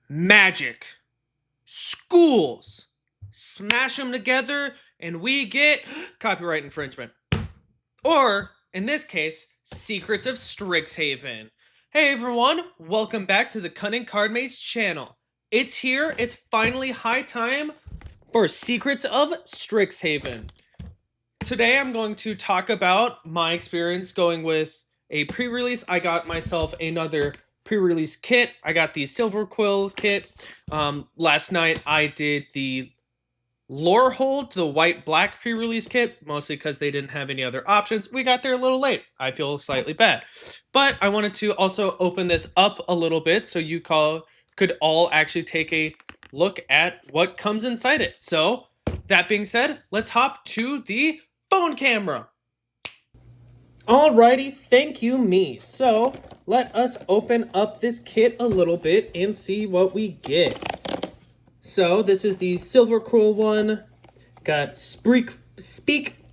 magic, schools. Smash them together and we get copyright infringement. Or, in this case, Secrets of Strixhaven. Hey everyone, welcome back to the Cunning Cardmates channel. It's here, it's finally high time for Secrets of Strixhaven. Today I'm going to talk about my experience going with a pre-release. I got myself another pre-release kit. I got the Silver Quill kit. Last night I did the Lorehold, the white-black pre-release kit, mostly because they didn't have any other options. We got there a little late. I feel slightly bad. But I wanted to also open this up a little bit so you could all actually take a look at what comes inside it. So, that being said, let's hop to the phone camera. Alrighty, thank you, me. So, let us open up this kit a little bit and see what we get. So, this is the Silver Quill one. Got speak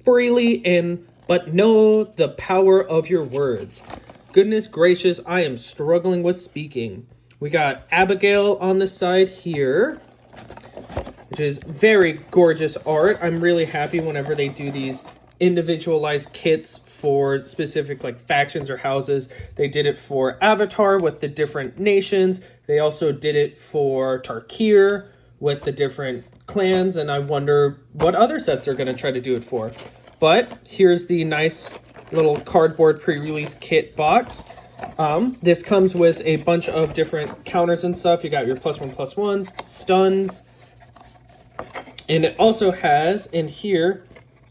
freely but know the power of your words. Goodness gracious, I am struggling with speaking. We got Abigail on the side here, which is very gorgeous art. I'm really happy whenever they do these individualized kits for specific like factions or houses. They did it for Avatar with the different nations. They also did it for Tarkir with the different clans, and I wonder what other sets they're going to try to do it for. But here's the nice little cardboard pre-release kit box. This comes with a bunch of different counters and stuff. You got your +1/+1s, stuns, and it also has in here,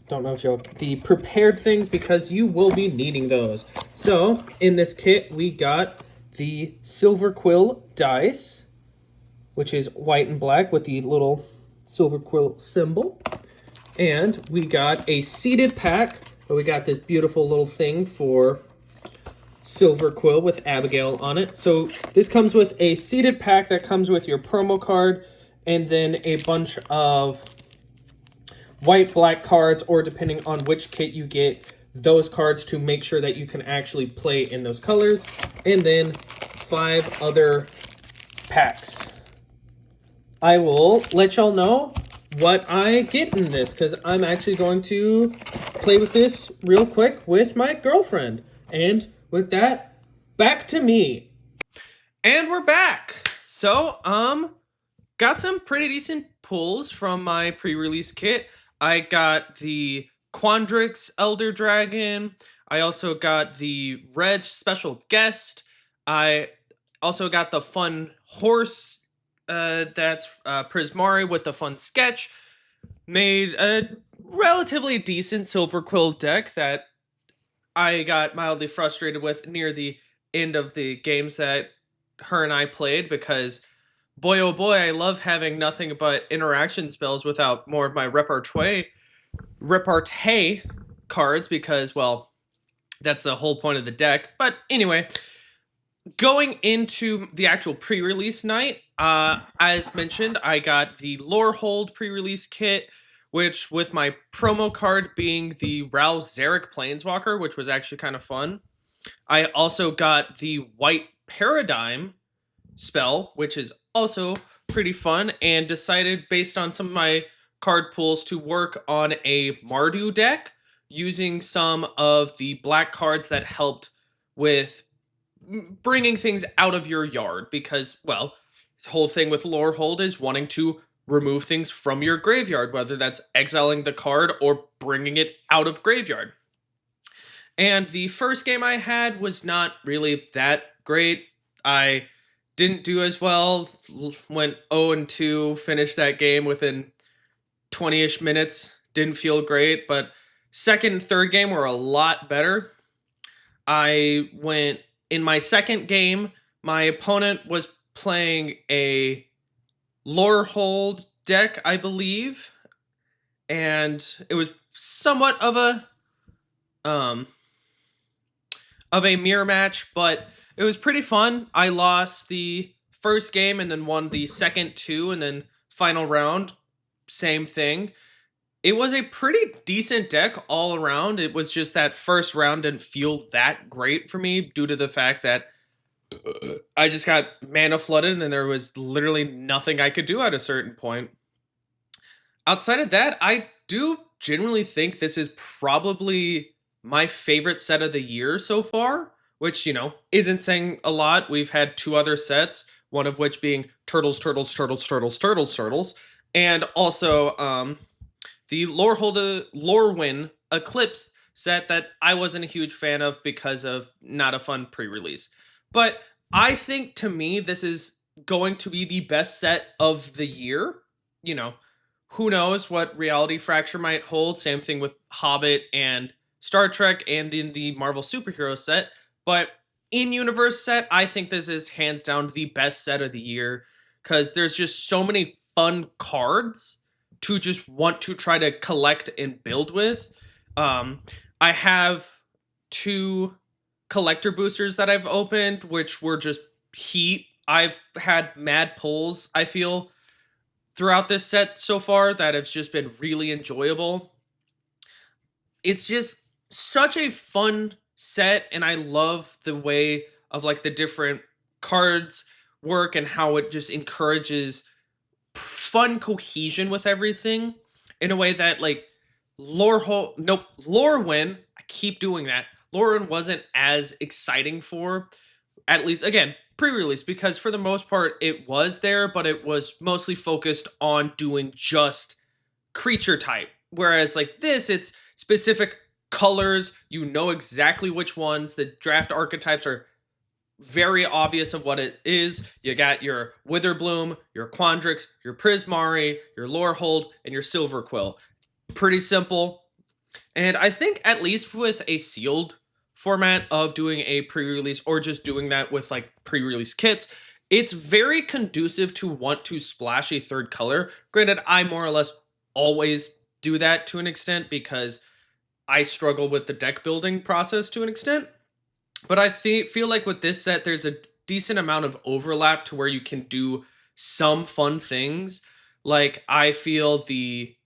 don't know if you'll, the prepared things because you will be needing those. So in this kit, we got the Silver Quill dice, which is white and black with the little Silver Quill symbol. And we got a seeded pack, but we got this beautiful little thing for Silver Quill with Abigail on it. So this comes with a seeded pack that comes with your promo card and then a bunch of white-black cards, or depending on which kit you get, those cards to make sure that you can actually play in those colors. And then 5 other packs. I will let y'all know what I get in this, because I'm actually going to play with this real quick with my girlfriend. And with that, back to me. And we're back. So, got some pretty decent pulls from my pre-release kit. I got the Quandrix Elder Dragon. I also got the Red Special Guest. I also got the fun horse, that's Prismari with the fun sketch. Made a relatively decent Silver Quill deck that I got mildly frustrated with near the end of the games that her and I played, because boy oh boy, I love having nothing but interaction spells without more of my repartee cards, because, well, that's the whole point of the deck. But anyway, going into the actual pre-release night, as mentioned, I got the Lorehold pre-release kit, which with my promo card being the Ral Zarek Planeswalker, which was actually kind of fun. I also got the White Paradigm spell, which is also pretty fun, and decided based on some of my card pools to work on a Mardu deck using some of the black cards that helped with bringing things out of your yard, because, well, the whole thing with Lorehold is wanting to remove things from your graveyard, whether that's exiling the card or bringing it out of graveyard. And the first game I had was not really that great. I didn't do as well, went 0-2, finished that game within 20-ish minutes. Didn't feel great, but second and third game were a lot better. In my second game, my opponent was playing a Lorehold deck, I believe, and it was somewhat of a mirror match, but it was pretty fun. I lost the first game and then won the second 2, and then final round, same thing. It was a pretty decent deck all around. It was just that first round didn't feel that great for me due to the fact that I just got mana flooded and there was literally nothing I could do at a certain point. Outside of that, I do genuinely think this is probably my favorite set of the year so far, which, isn't saying a lot. We've had two other sets, one of which being Turtles, Turtles, Turtles, Turtles, Turtles, Turtles, and also the Lorewyn Eclipse set that I wasn't a huge fan of because of not a fun pre-release. But I think to me this is going to be the best set of the year. You know, who knows what Reality Fracture might hold. Same thing with Hobbit and Star Trek and in the Marvel superhero set. But in universe set, I think this is hands down the best set of the year because there's just so many fun cards to just want to try to collect and build with. I have two collector boosters that I've opened, which were just heat. I've had mad pulls, I feel, throughout this set so far that have just been really enjoyable. It's just such a fun set, and I love the way of like the different cards work and how it just encourages fun cohesion with everything in a way that like Lorwyn, I keep doing that. Lorwyn wasn't as exciting for, at least again, pre-release, because for the most part it was there, but it was mostly focused on doing just creature type. Whereas like this, it's specific colors, you know exactly which ones. The draft archetypes are very obvious of what it is. You got your Witherbloom, your Quandrix, your Prismari, your Lorehold, and your Silverquill. Pretty simple. And I think at least with a sealed format of doing a pre-release or just doing that with like pre-release kits, it's very conducive to want to splash a third color. Granted, I more or less always do that to an extent because I struggle with the deck building process to an extent. But I feel like with this set, there's a decent amount of overlap to where you can do some fun things. Like, I feel the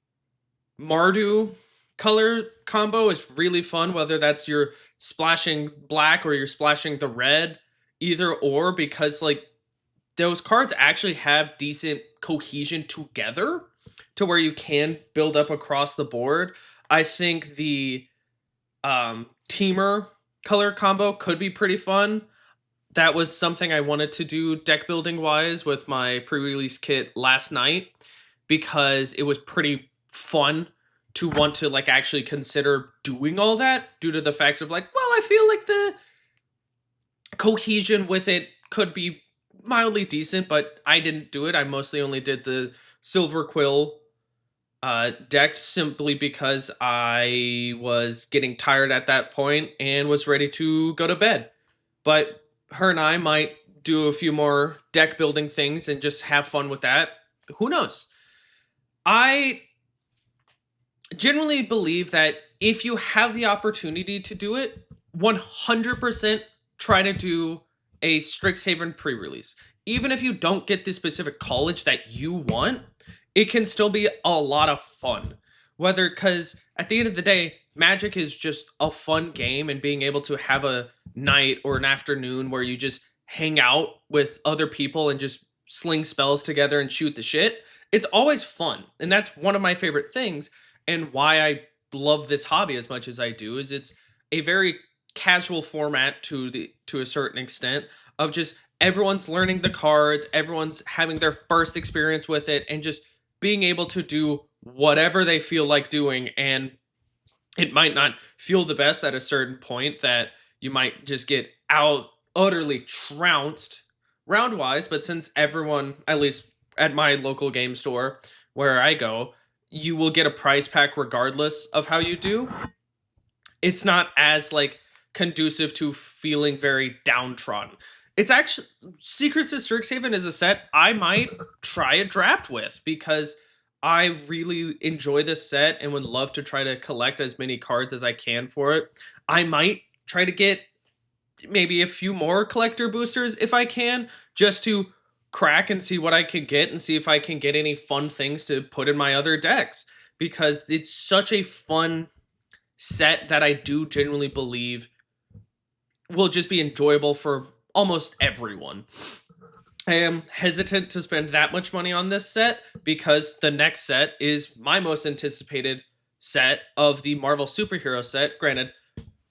Mardu color combo is really fun, whether that's you're splashing black or you're splashing the red, either or, because, like, those cards actually have decent cohesion together to where you can build up across the board. I think the Teamer color combo could be pretty fun. That was something I wanted to do deck building wise with my pre-release kit last night because it was pretty fun to want to like actually consider doing all that due to the fact of like, well, I feel like the cohesion with it could be mildly decent, but I didn't do it. I mostly only did the Silverquill decked simply because I was getting tired at that point and was ready to go to bed. But her and I might do a few more deck building things and just have fun with that. Who knows? I genuinely believe that if you have the opportunity to do it, 100% try to do a Strixhaven pre-release. Even if you don't get the specific college that you want, it can still be a lot of fun. Whether, because at the end of the day, Magic is just a fun game, and being able to have a night or an afternoon where you just hang out with other people and just sling spells together and shoot the shit, it's always fun. And that's one of my favorite things, and why I love this hobby as much as I do, is it's a very casual format to a certain extent of just everyone's learning the cards, everyone's having their first experience with it, and just being able to do whatever they feel like doing. And it might not feel the best at a certain point, that you might just get out utterly trounced round wise. But since everyone, at least at my local game store where I go, you will get a prize pack regardless of how you do, it's not as like conducive to feeling very downtrodden. It's actually, Secrets of Strixhaven is a set I might try a draft with because I really enjoy this set and would love to try to collect as many cards as I can for it. I might try to get maybe a few more collector boosters if I can, just to crack and see what I can get and see if I can get any fun things to put in my other decks, because it's such a fun set that I do genuinely believe will just be enjoyable for almost everyone. I am hesitant to spend that much money on this set because the next set is my most anticipated set of the Marvel superhero set. Granted,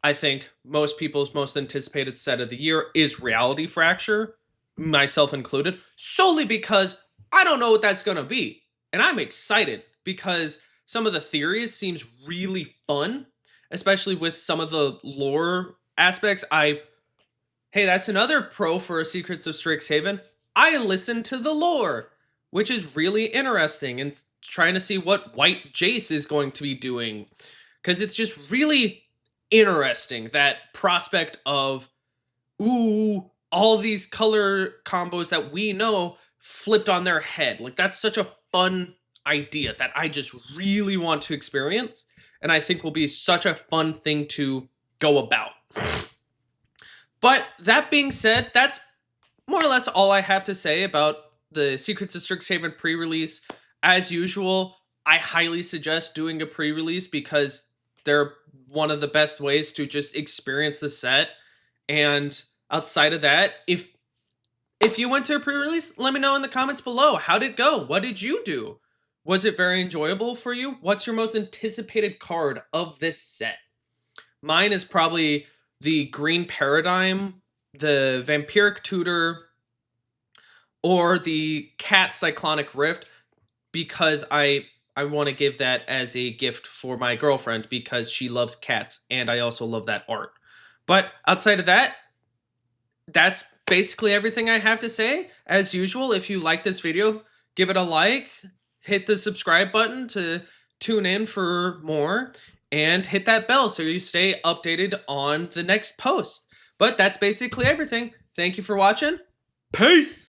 I think most people's most anticipated set of the year is Reality Fracture, myself included, solely because I don't know what that's going to be. And I'm excited because some of the theories seems really fun, especially with some of the lore aspects. Hey, that's another pro for Secrets of Strixhaven. I listened to the lore, which is really interesting, and trying to see what White Jace is going to be doing. Because it's just really interesting, that prospect of, ooh, all these color combos that we know flipped on their head. Like, that's such a fun idea that I just really want to experience, and I think will be such a fun thing to go about. But that being said, that's more or less all I have to say about the Secrets of Strixhaven pre-release. As usual, I highly suggest doing a pre-release because they're one of the best ways to just experience the set. And outside of that, if you went to a pre-release, let me know in the comments below. How did it go? What did you do? Was it very enjoyable for you? What's your most anticipated card of this set? Mine is probably the Green Paradigm, the Vampiric Tutor, or the Cat Cyclonic Rift, because I want to give that as a gift for my girlfriend because she loves cats and I also love that art. But outside of that, that's basically everything I have to say. As usual, if you like this video, give it a like, hit the subscribe button to tune in for more, and hit that bell so you stay updated on the next post. But that's basically everything. Thank you for watching. Peace!